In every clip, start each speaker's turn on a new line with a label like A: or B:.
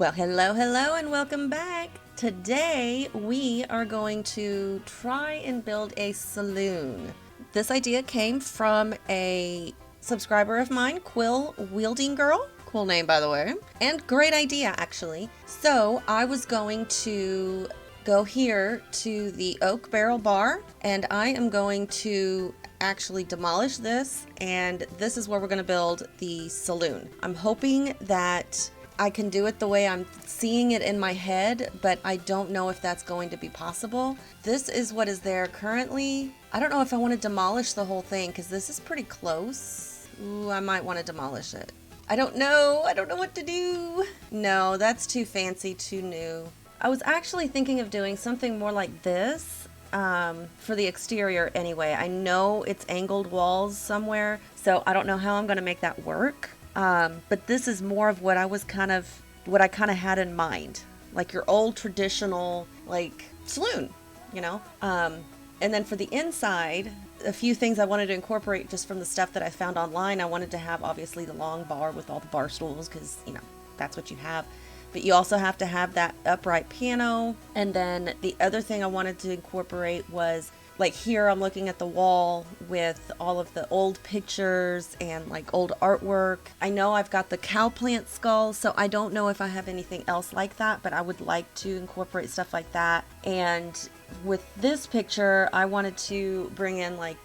A: Well, hello, and welcome back. Today, we are going to try and build a saloon. This idea came from a subscriber of mine, Quill Wielding Girl. Cool name, by the way. And great idea, actually. So, I was going to go here to the oak barrel bar, and I am going to actually demolish this, and this is where we're going to build the saloon. I'm hoping that I can do it the way I'm seeing it in my head, but I don't know if that's going to be possible. This is what is there currently. I don't know if I want to demolish the whole thing because this is pretty close. Ooh, I might want to demolish it. I don't know what to do. No, that's too fancy, too new. I was actually thinking of doing something more like this for the exterior anyway. I know it's angled walls somewhere, so I don't know how I'm going to make that work. But this is more of what I kind of had in mind, like your old traditional like saloon, you know. And then for the inside, a few things I wanted to incorporate just from the stuff that I found online. I wanted to have obviously the long bar with all the bar stools because, you know, that's what you have. But you also have to have that upright piano. And then the other thing I wanted to incorporate was, like, here I'm looking at the wall with all of the old pictures and like old artwork. I know I've got the cow plant skull, so I don't know if I have anything else like that, but I would like to incorporate stuff like that. And with this picture, I wanted to bring in like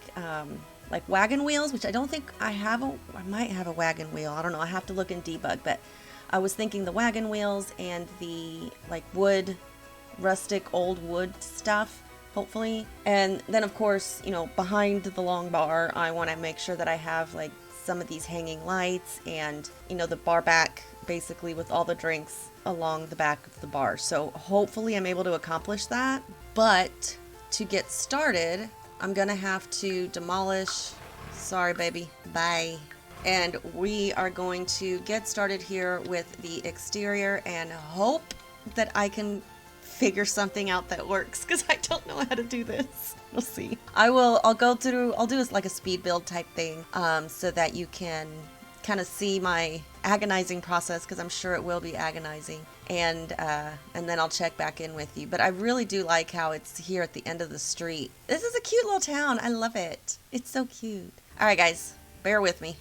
A: wagon wheels, which I don't think I have. I might have a wagon wheel. I don't know. I have to look in debug, but I was thinking the wagon wheels and the like wood, rustic old wood stuff, hopefully. And then of course, you know, behind the long bar, I want to make sure that I have like some of these hanging lights and, you know, the bar back basically with all the drinks along the back of the bar. So hopefully I'm able to accomplish that. But to get started, I'm gonna have to demolish. Sorry, baby. Bye. And we are going to get started here with the exterior and hope that I can figure something out that works, because I don't know how to do this. We'll see. I'll do this like a speed build type thing, so that you can kind of see my agonizing process, because I'm sure it will be agonizing, and then I'll check back in with you. But I really do like how it's here at the end of the street. This is a cute little town. I love it. It's so cute. All right, guys, bear with me.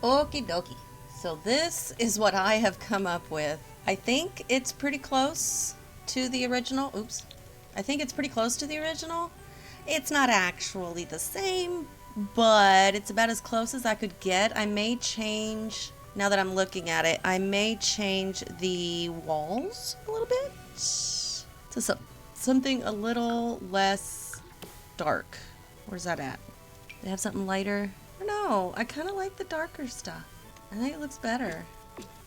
A: Okie dokie. So this is what I have come up with. I think it's pretty close to the original. Oops. I think it's pretty close to the original. It's not actually the same, but it's about as close as I could get. I may change now that I'm looking at it, I may change the walls a little bit to something a little less dark. Where's that at? They have something lighter? No, I kind of like the darker stuff. I think it looks better.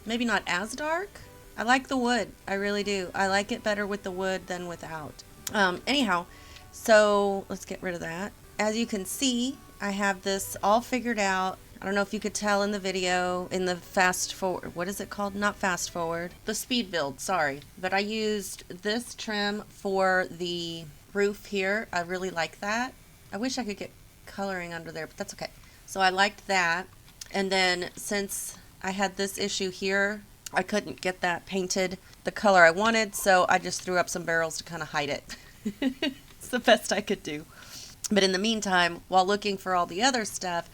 A: Maybe not as dark. I like the wood. I really do. I like it better with the wood than without. Anyhow, so let's get rid of that. As you can see, I have this all figured out. I don't know if you could tell in the video, in the fast forward, what is it called? Not fast forward, the speed build, sorry. But I used this trim for the roof here. I really like that. I wish I could get coloring under there, but that's okay. So I liked that. And then since I had this issue here, I couldn't get that painted the color I wanted, so I just threw up some barrels to kind of hide it. It's the best I could do. But in the meantime, while looking for all the other stuff,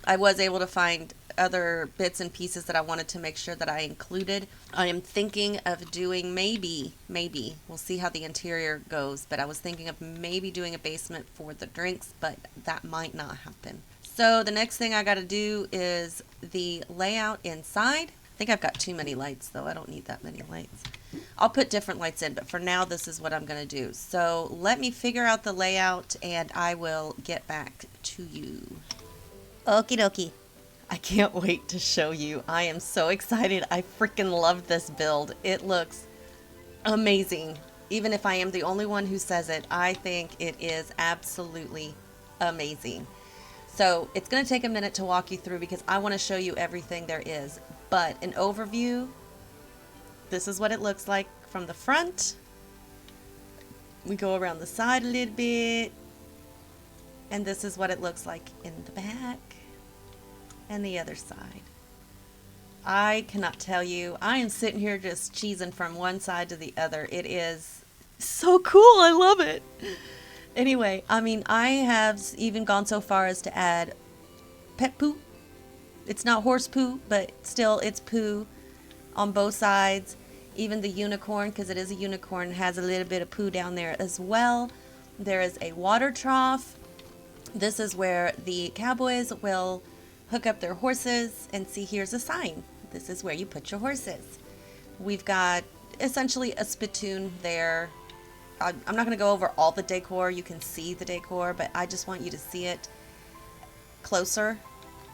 A: I was able to find other bits and pieces that I wanted to make sure that I included. I am thinking of doing maybe, we'll see how the interior goes, but I was thinking of maybe doing a basement for the drinks, but that might not happen. So the next thing I got to do is the layout inside. I think I've got too many lights though. I don't need that many lights. I'll put different lights in, but for now this is what I'm going to do. So let me figure out the layout and I will get back to you. Okie dokie. I can't wait to show you. I am so excited. I freaking love this build. It looks amazing. Even if I am the only one who says it, I think it is absolutely amazing. So it's going to take a minute to walk you through because I want to show you everything there is. But an overview, this is what it looks like from the front. We go around the side a little bit. And this is what it looks like in the back and the other side. I cannot tell you. I am sitting here just cheesing from one side to the other. It is so cool. I love it. Anyway, I mean, I have even gone so far as to add pet poo. It's not horse poo, but still it's poo on both sides. Even the unicorn, because it is a unicorn, has a little bit of poo down there as well. There is a water trough. This is where the cowboys will hook up their horses, and see, here's a sign. This is where you put your horses. We've got essentially a spittoon there. I'm not going to go over all the decor. You can see the decor, but I just want you to see it closer.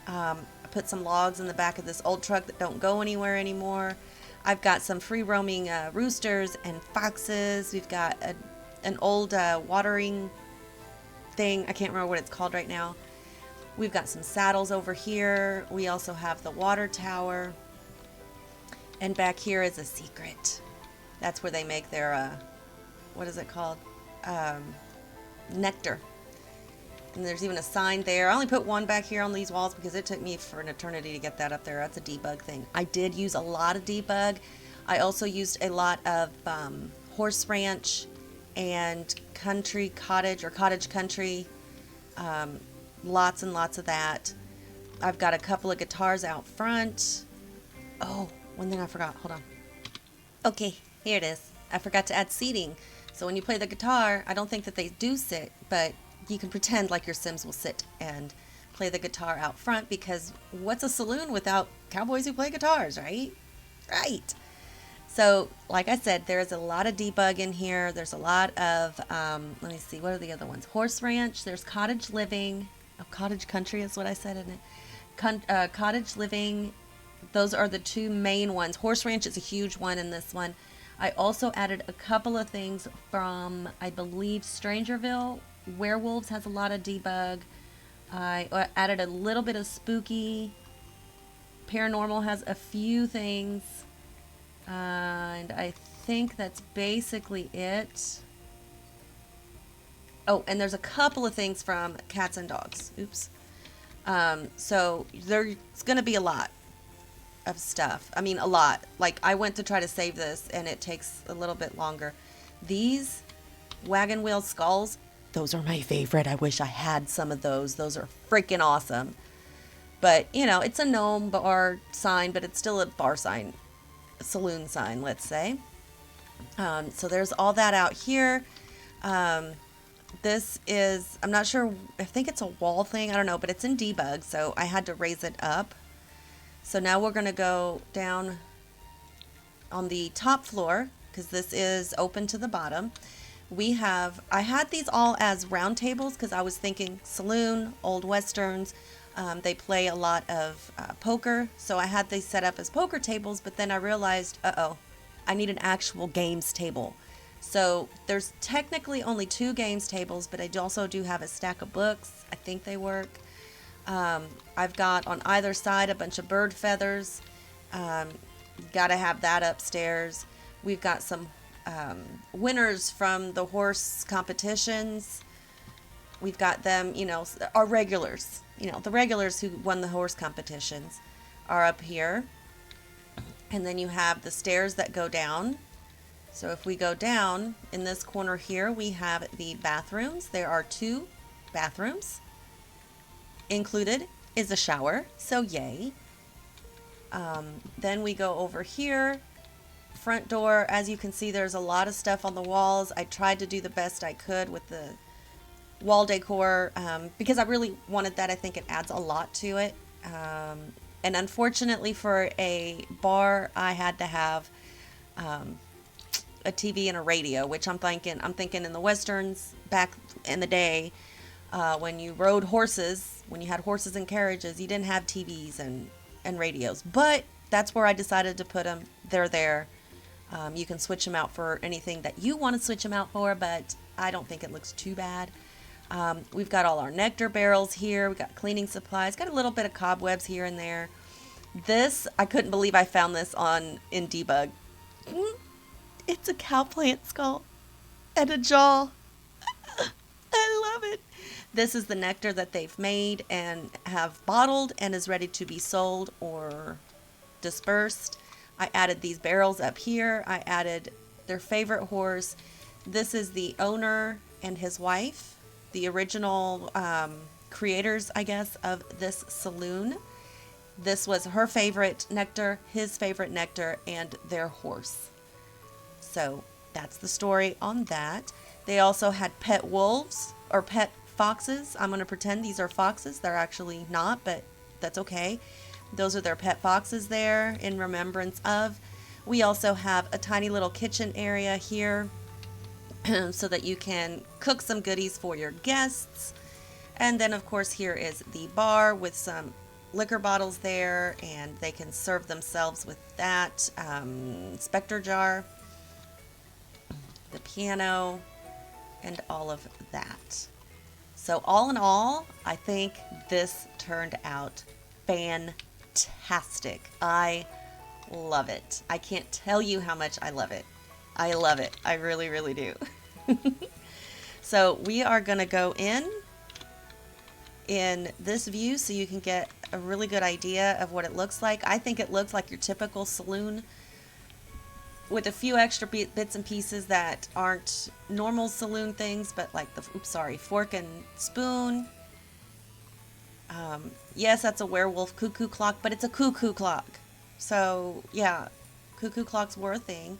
A: I put some logs in the back of this old truck that don't go anywhere anymore. I've got some free roaming roosters and foxes. We've got an old watering thing. I can't remember what it's called right now. We've got some saddles over here. We also have the water tower. And back here is a secret. That's where they make their, what is it called? Nectar. And there's even a sign there. I only put one back here on these walls because it took me for an eternity to get that up there. That's a debug thing. I did use a lot of debug. I also used a lot of horse ranch and country cottage or cottage country. Lots and lots of that. I've got a couple of guitars out front. Oh, one thing I forgot. Hold on. Okay, here it is. I forgot to add seating. So when you play the guitar, I don't think that they do sit, but you can pretend like your Sims will sit and play the guitar out front, because what's a saloon without cowboys who play guitars, right? Right. So, like I said, there's a lot of debug in here. There's a lot of, let me see, what are the other ones? Horse ranch. There's cottage living. Oh, cottage country is what I said, isn't it? Cottage living. Those are the two main ones. Horse ranch is a huge one in this one. I also added a couple of things from, I believe, Strangerville. Werewolves has a lot of debug. I added a little bit of spooky. Paranormal has a few things. And I think that's basically it. Oh, and there's a couple of things from cats and dogs. Oops. So there's going to be a lot of stuff. I mean, a lot. Like, I went to try to save this, and it takes a little bit longer. These wagon wheel skulls, those are my favorite. I wish I had some of those. Those are freaking awesome. But, you know, it's a gnome bar sign, but it's still a bar sign. A saloon sign, let's say. So there's all that out here. This is, I'm not sure, I think it's a wall thing. I don't know, but it's in debug, so I had to raise it up. So now we're going to go down on the top floor because this is open to the bottom. I had these all as round tables because I was thinking saloon, old westerns. They play a lot of poker, so I had these set up as poker tables, but then I realized, I need an actual games table. So there's technically only 2 games tables, but I also do have a stack of books. I think they work. I've got on either side a bunch of bird feathers. Gotta have that upstairs. We've got some winners from the horse competitions. We've got them, our regulars. The regulars who won the horse competitions are up here. And then you have the stairs that go down. So if we go down in this corner here, we have the bathrooms. There are 2 bathrooms. Included is a shower, so yay. Then we go over here. Front door, as you can see, there's a lot of stuff on the walls. I tried to do the best I could with the wall decor because I really wanted that. I think it adds a lot to it. And unfortunately for a bar, I had to have a TV and a radio, which I'm thinking in the westerns back in the day when you rode horses, when you had horses and carriages, you didn't have TVs and radios. But that's where I decided to put them. They're there. You can switch them out for anything that you want to switch them out for, but I don't think it looks too bad. We've got all our nectar barrels here. We've got cleaning supplies. Got a little bit of cobwebs here and there. This, I couldn't believe I found this in Debug. It's a cow plant skull and a jaw. I love it. This is the nectar that they've made and have bottled and is ready to be sold or dispersed. I added these barrels up here. I added their favorite horse. This is the owner and his wife, the original creators, I guess, of this saloon. This was her favorite nectar, his favorite nectar, and their horse. So that's the story on that. They also had pet wolves or pet foxes. I'm going to pretend these are foxes. They're actually not, but that's okay. Those are their pet foxes there in remembrance of. We also have a tiny little kitchen area here so that you can cook some goodies for your guests. And then, of course, here is the bar with some liquor bottles there, and they can serve themselves with that Spectre jar, the piano, and all of that. So all in all, I think this turned out fantastic. I love it. I can't tell you how much I love it. I love it. I really, really do. So we are going to go in this view so you can get a really good idea of what it looks like. I think it looks like your typical saloon with a few extra bits and pieces that aren't normal saloon things, but like fork and spoon. Yes, that's a werewolf cuckoo clock, but it's a cuckoo clock. So yeah, cuckoo clocks were a thing.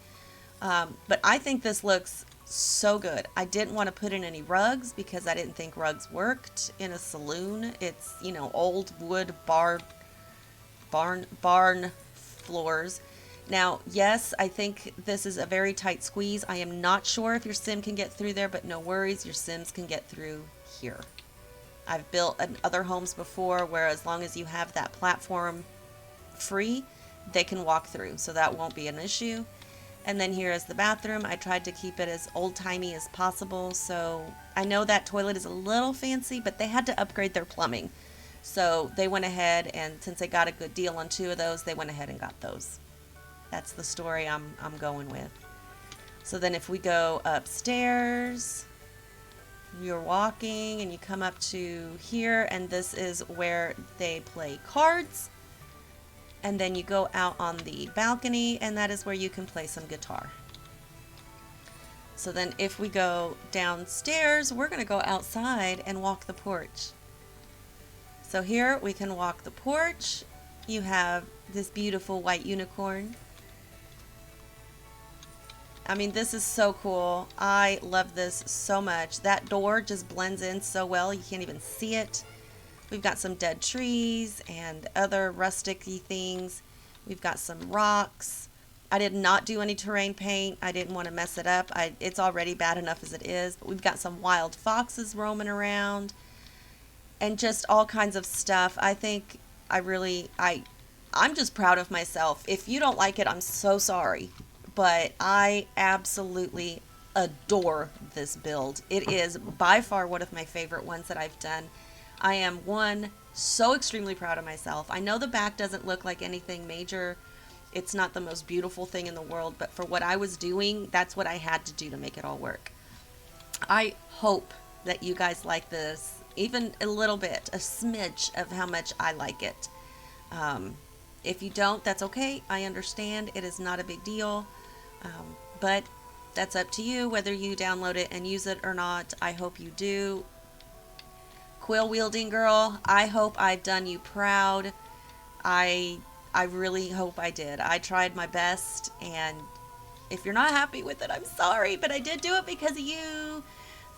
A: But I think this looks so good. I didn't want to put in any rugs because I didn't think rugs worked in a saloon. It's, old wood barn floors. Now, yes, I think this is a very tight squeeze. I am not sure if your sim can get through there, but no worries, your sims can get through here. I've built other homes before where as long as you have that platform free, they can walk through, so that won't be an issue. And then here is the bathroom. I tried to keep it as old-timey as possible, so I know that toilet is a little fancy, but they had to upgrade their plumbing. So they went ahead, and since they got a good deal on 2 of those, they went ahead and got those. That's the story I'm going with. So then if we go upstairs, you're walking and you come up to here, and this is where they play cards. And then you go out on the balcony, and that is where you can play some guitar. So then if we go downstairs, we're going to go outside and walk the porch. So here we can walk the porch. You have this beautiful white unicorn. I mean, this is so cool. I love this so much. That door just blends in so well. You can't even see it. We've got some dead trees and other rustic-y things. We've got some rocks. I did not do any terrain paint. I didn't want to mess it up. It's already bad enough as it is. But we've got some wild foxes roaming around and just all kinds of stuff. I think I'm just proud of myself. If you don't like it, I'm so sorry. But I absolutely adore this build. It is by far one of my favorite ones that I've done. I am so extremely proud of myself. I know the back doesn't look like anything major. It's not the most beautiful thing in the world, but for what I was doing, that's what I had to do to make it all work. I hope that you guys like this, even a little bit, a smidge of how much I like it. If you don't, that's okay. I understand. It is not a big deal. But that's up to you whether you download it and use it or not. I hope you do. Quill wielding girl, I hope I've done you proud. I really hope I did. I tried my best, and if you're not happy with it, I'm sorry, but I did do it because of you.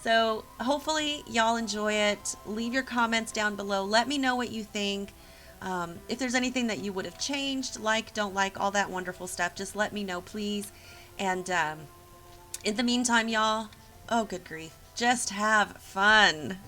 A: So hopefully y'all enjoy it. Leave your comments down below. Let me know what you think. If there's anything that you would have changed, like, don't like, all that wonderful stuff, just let me know, please. And in the meantime, y'all, oh, good grief, just have fun.